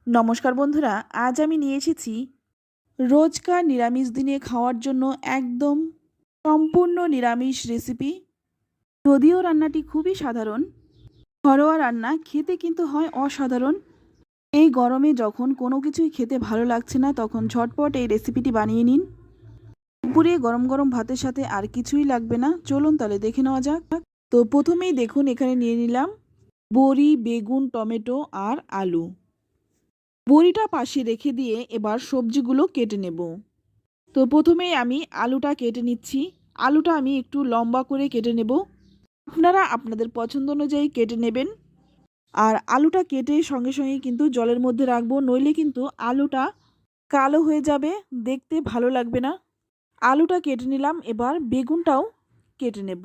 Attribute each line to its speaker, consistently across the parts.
Speaker 1: নমস্কার বন্ধুরা, আজ আমি নিয়ে এসেছি রোজকার নিরামিষ দিনে খাওয়ার জন্য একদম সম্পূর্ণ নিরামিষ রেসিপি। যদিও রান্নাটি খুবই সাধারণ, ঘরোয়া রান্না খেতে কিন্তু হয় অসাধারণ। এই গরমে যখন কোনো কিছুই খেতে ভালো লাগছে না, তখন ঝটপট এই রেসিপিটি বানিয়ে নিন। দুপুরে গরম গরম ভাতের সাথে আর কিছুই লাগবে না। চলুন তাহলে দেখে নেওয়া যাক। তো প্রথমেই দেখুন, এখানে নিয়ে নিলাম বড়ি, বেগুন, টমেটো আর আলু। বড়িটা পাশে রেখে দিয়ে এবার সবজিগুলো কেটে নেব। তো প্রথমেই আমি আলুটা কেটে নিচ্ছি। আলুটা আমি একটু লম্বা করে কেটে নেব। আপনারা আপনাদের পছন্দ অনুযায়ী কেটে নেবেন। আর আলুটা কেটে সঙ্গে সঙ্গে কিন্তু জলের মধ্যে রাখবো, নইলে কিন্তু আলুটা কালো হয়ে যাবে, দেখতে ভালো লাগবে না। আলুটা কেটে নিলাম, এবার বেগুনটাও কেটে নেব।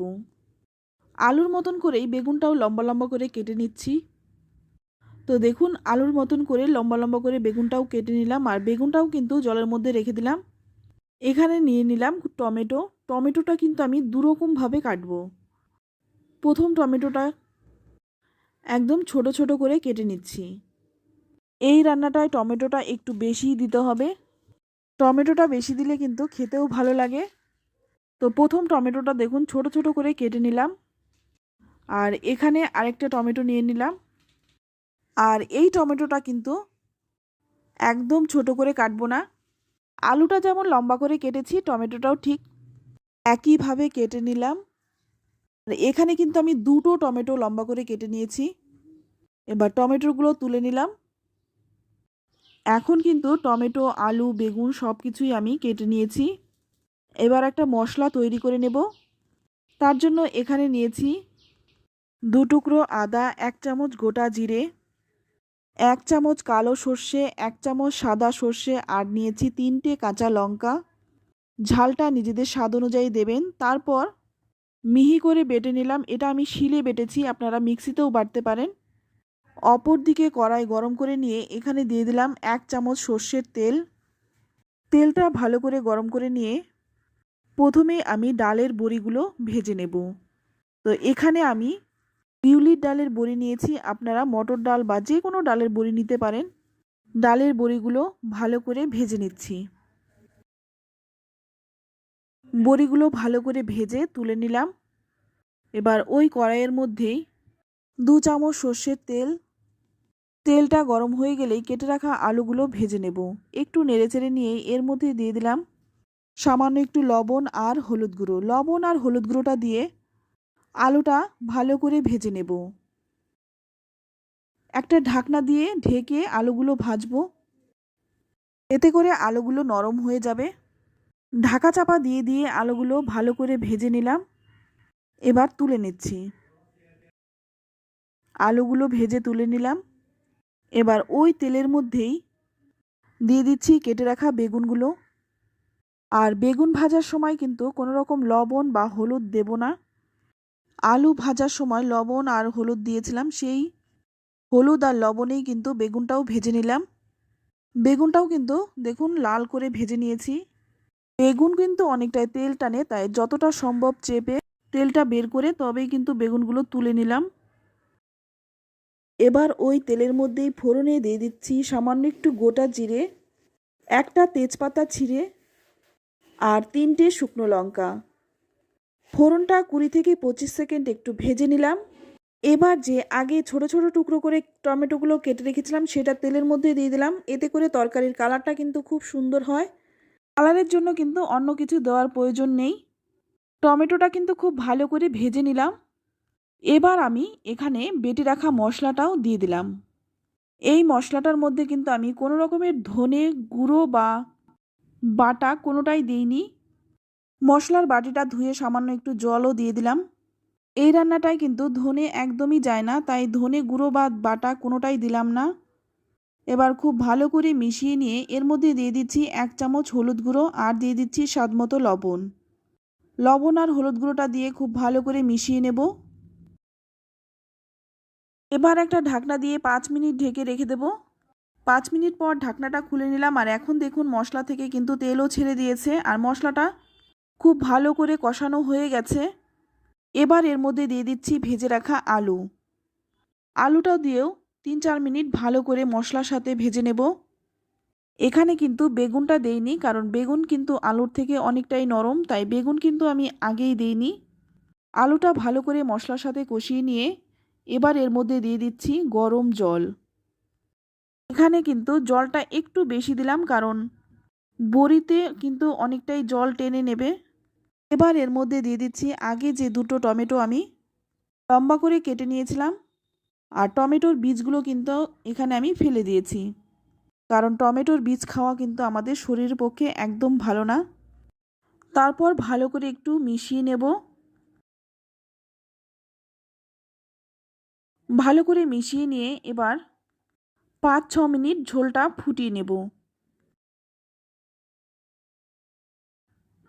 Speaker 1: আলুর মতন করেই বেগুনটাও লম্বা লম্বা করে কেটে নিচ্ছি। তো দেখুন, আলুর মতন করে লম্বা লম্বা করে বেগুনটাও কেটে নিলাম, আর বেগুনটাও কিন্তু জলের মধ্যে রেখে দিলাম। এখানে নিয়ে নিলাম টমেটো। টমেটোটা কিন্তু আমি দুরকমভাবে কাটবো। প্রথম টমেটোটা একদম ছোট ছোট করে কেটে নিচ্ছি। এই রান্নাটায় টমেটোটা একটু বেশি দিতে হবে। টমেটোটা বেশি দিলে কিন্তু খেতেও ভালো লাগে। তো প্রথম টমেটোটা দেখুন ছোট ছোট করে কেটে নিলাম। আর এখানে আরেকটা টমেটো নিয়ে নিলাম। আর এই টমেটোটা কিন্তু একদম ছোট করে কাটবো না। আলুটা যেমন লম্বা করে কেটেছি, টমেটোটাও ঠিক একইভাবে কেটে নিলাম। আর এখানে কিন্তু আমি দুটো টমেটো লম্বা করে কেটে নিয়েছি। এবার টমেটোগুলো তুলে নিলাম। এখন কিন্তু টমেটো, আলু, বেগুন সব কিছুই আমি কেটে নিয়েছি। এবার একটা মশলা তৈরি করে নেব। তার জন্য এখানে নিয়েছি 2 টুকরো আদা, 1 চামচ গোটা জিরে, 1 চামচ কালো সর্ষে, 1 চামচ সাদা সর্ষে, আর নিয়েছি 3টে কাঁচা লঙ্কা। ঝালটা নিজেদের স্বাদ অনুযায়ী দেবেন। তারপর মিহি করে বেটে নিলাম। এটা আমি শিলে বেটেছি, আপনারা মিক্সিতেও বাটতে পারেন। অপর দিকে কড়াই গরম করে নিয়ে এখানে দিয়ে দিলাম 1 চামচ সর্ষের তেল। তেলটা ভালো করে গরম করে নিয়ে প্রথমে আমি ডালের বড়িগুলো ভেজে নেব। তো এখানে আমি বিউলির ডালের বড়ি নিয়েছি, আপনারা মটর ডাল বা যে কোনো ডালের বড়ি নিতে পারেন। ডালের বড়িগুলো ভালো করে ভেজে নিচ্ছি। বড়িগুলো ভালো করে ভেজে তুলে নিলাম। এবার ওই কড়াইয়ের মধ্যেই 2 চামচ সর্ষের তেল। তেলটা গরম হয়ে গেলেই কেটে রাখা আলুগুলো ভেজে নেব। একটু নেড়েচেড়ে নিয়ে এর মধ্যে দিয়ে দিলাম সামান্য একটু লবণ আর হলুদ গুঁড়ো। লবণ আর হলুদ গুঁড়োটা দিয়ে আলুটা ভালো করে ভেজে নেব। একটা ঢাকনা দিয়ে ঢেকে আলুগুলো ভাজবো, এতে করে আলুগুলো নরম হয়ে যাবে। ঢাকা চাপা দিয়ে দিয়ে আলুগুলো ভালো করে ভেজে নিলাম। এবার তুলে নিচ্ছি। আলুগুলো ভেজে তুলে নিলাম। এবার ওই তেলের মধ্যেই দিয়ে দিচ্ছি কেটে রাখা বেগুনগুলো। আর বেগুন ভাজার সময় কিন্তু কোনো রকম লবণ বা হলুদ দেব না। আলু ভাজার সময় লবণ আর হলুদ দিয়েছিলাম, সেই হলুদ আর লবণেই কিন্তু বেগুনটাও ভেজে নিলাম। বেগুনটাও কিন্তু দেখুন লাল করে ভেজে নিয়েছি। বেগুন কিন্তু অনেকটাই তেল টানে, তাই যতটা সম্ভব চেপে তেলটা বের করে তবেই কিন্তু বেগুনগুলো তুলে নিলাম। এবার ওই তেলের মধ্যেই ফোড়নে দিয়ে দিচ্ছি সামান্য একটু গোটা জিরে, একটা তেজপাতা ছিঁড়ে, আর 3টে শুকনো লঙ্কা। ফোড়নটা 20 থেকে 25 সেকেন্ড একটু ভেজে নিলাম। এবার যে আগে ছোট ছোট টুকরো করে টমেটোগুলো কেটে রেখেছিলাম সেটা তেলের মধ্যে দিয়ে দিলাম। এতে করে তরকারির কালারটা কিন্তু খুব সুন্দর হয়। কালারের জন্য কিন্তু অন্য কিছু দেওয়ার প্রয়োজন নেই। টমেটোটা কিন্তু খুব ভালো করে ভেজে নিলাম। এবার আমি এখানে বেটে রাখা মশলাটাও দিয়ে দিলাম। এই মশলাটার মধ্যে কিন্তু আমি কোনো রকমের ধনে গুঁড়ো বা বাটা কোনোটাই দিইনি। মশলার বাটিটা ধুয়ে সামান্য একটু জলও দিয়ে দিলাম। এই রান্নাটায় কিন্তু ধনে একদমই যায় না, তাই ধনে গুঁড়ো বা বাটা কোনোটাই দিলাম না। এবার খুব ভালো করে মিশিয়ে নিয়ে এর মধ্যে দিয়ে দিচ্ছি 1 চামচ হলুদ গুঁড়ো, আর দিয়ে দিচ্ছি স্বাদমতো লবণ। লবণ আর হলুদ গুঁড়োটা দিয়ে খুব ভালো করে মিশিয়ে নেব। এবার একটা ঢাকনা দিয়ে 5 মিনিট ঢেকে রেখে দেব। 5 মিনিট পর ঢাকনাটা খুলে নিলাম, আর এখন দেখুন মশলা থেকে কিন্তু তেলও ছেড়ে দিয়েছে, আর মশলাটা খুব ভালো করে কষানো হয়ে গেছে। এবার এর মধ্যে দিয়ে দিচ্ছি ভেজে রাখা আলু। আলুটা দিয়েও 3-4 মিনিট ভালো করে মশলার সাথে ভেজে নেব। এখানে কিন্তু বেগুনটা দেইনি, কারণ বেগুন কিন্তু আলুর থেকে অনেকটাই নরম, তাই বেগুন কিন্তু আমি আগেই দেইনি। আলুটা ভালো করে মশলার সাথে কষিয়ে নিয়ে এবার এর মধ্যে দিয়ে দিচ্ছি গরম জল। এখানে কিন্তু জলটা একটু বেশি দিলাম, কারণ বড়িতে কিন্তু অনেকটাই জল টেনে নেবে। এবার এর মধ্যে দিয়ে দিচ্ছি আগে যে 2টো টমেটো আমি লম্বা করে কেটে নিয়েছিলাম, আর টমেটোর বীজগুলো কিন্তু এখানে আমি ফেলে দিয়েছি, কারণ টমেটোর বীজ খাওয়া কিন্তু আমাদের শরীরের পক্ষে একদম ভালো না। তারপর ভালো করে একটু মিশিয়ে নেব। ভালো করে মিশিয়ে নিয়ে এবার 5-6 মিনিট ঝোলটা ফুটিয়ে নেব।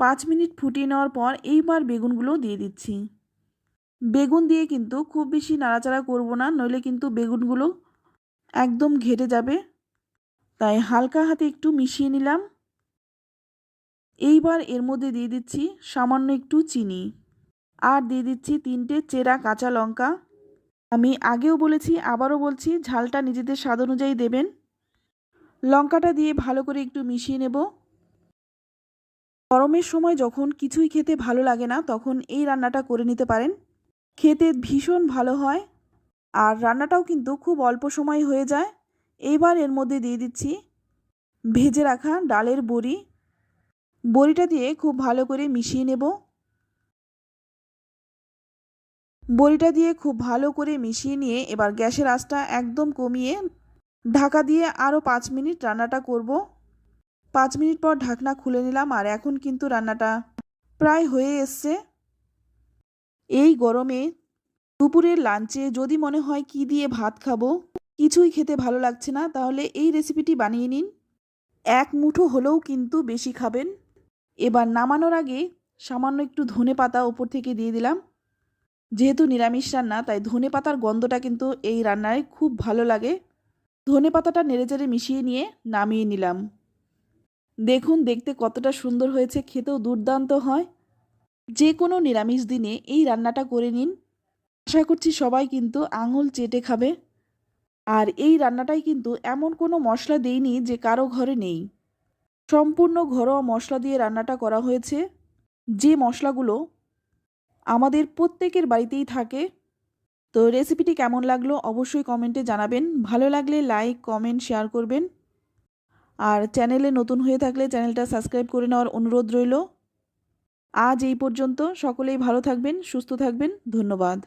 Speaker 1: 5 মিনিট ফুটিয়ে নেওয়ার পর এইবার বেগুনগুলো দিয়ে দিচ্ছি। বেগুন দিয়ে কিন্তু খুব বেশি নাড়াচাড়া করব না, নইলে কিন্তু বেগুনগুলো একদম ঘেটে যাবে। তাই হালকা হাতে একটু মিশিয়ে নিলাম। এইবার এর মধ্যে দিয়ে দিচ্ছি সামান্য একটু চিনি, আর দিয়ে দিচ্ছি 3টে চেরা কাঁচা লঙ্কা। আমি আগেও বলেছি, আবারও বলছি, ঝালটা নিজেদের স্বাদ অনুযায়ী দেবেন। লঙ্কাটা দিয়ে ভালো করে একটু মিশিয়ে নেব। গরমের সময় যখন কিছুই খেতে ভালো লাগে না, তখন এই রান্নাটা করে নিতে পারেন। খেতে ভীষণ ভালো হয়, আর রান্নাটাও কিন্তু খুব অল্প সময় হয়ে যায়। এইবার এর মধ্যে দিয়ে দিচ্ছি ভেজে রাখা ডালের বড়ি। বড়িটা দিয়ে খুব ভালো করে মিশিয়ে নেব। বড়িটা দিয়ে খুব ভালো করে মিশিয়ে নিয়ে এবার গ্যাসের আঁচটা একদম কমিয়ে ঢাকা দিয়ে আরও 5 মিনিট রান্নাটা করব। 5 মিনিট পর ঢাকনা খুলে নিলাম, আর এখন কিন্তু রান্নাটা প্রায় হয়ে এসছে। এই গরমে দুপুরের লাঞ্চে যদি মনে হয় কি দিয়ে ভাত খাবো, কিছুই খেতে ভালো লাগছে না, তাহলে এই রেসিপিটি বানিয়ে নিন। 1 মুঠো হলেও কিন্তু বেশি খাবেন। এবার নামানোর আগে সামান্য একটু ধনেপাতা ওপর থেকে দিয়ে দিলাম। যেহেতু নিরামিষ রান্না, তাই ধনেপাতার গন্ধটা কিন্তু এই রান্নায় খুব ভালো লাগে। ধনেপাতাটা নেড়েচেড়ে মিশিয়ে নিয়ে নামিয়ে নিলাম। দেখুন দেখতে কতটা সুন্দর হয়েছে, খেতেও দুর্দান্ত হয়। যে কোনো নিরামিষ দিনে এই রান্নাটা করে নিন। আশা করছি সবাই কিন্তু আঙুল চেটে খাবে। আর এই রান্নাটাই কিন্তু এমন কোনো মশলা দেইনি যে কারো ঘরে নেই। সম্পূর্ণ ঘরোয়া মশলা দিয়ে রান্নাটা করা হয়েছে, যে মশলাগুলো আমাদের প্রত্যেকের বাড়িতেই থাকে। তো রেসিপিটি কেমন লাগলো অবশ্যই কমেন্টে জানাবেন। ভালো লাগলে লাইক, কমেন্ট, শেয়ার করবেন। আর চ্যানেলে নতুন হয়ে থাকলে চ্যানেলটা সাবস্ক্রাইব করে নেওয়ার অনুরোধ রইল। আজ এই পর্যন্ত। সকলেই ভালো থাকবেন, সুস্থ থাকবেন। ধন্যবাদ।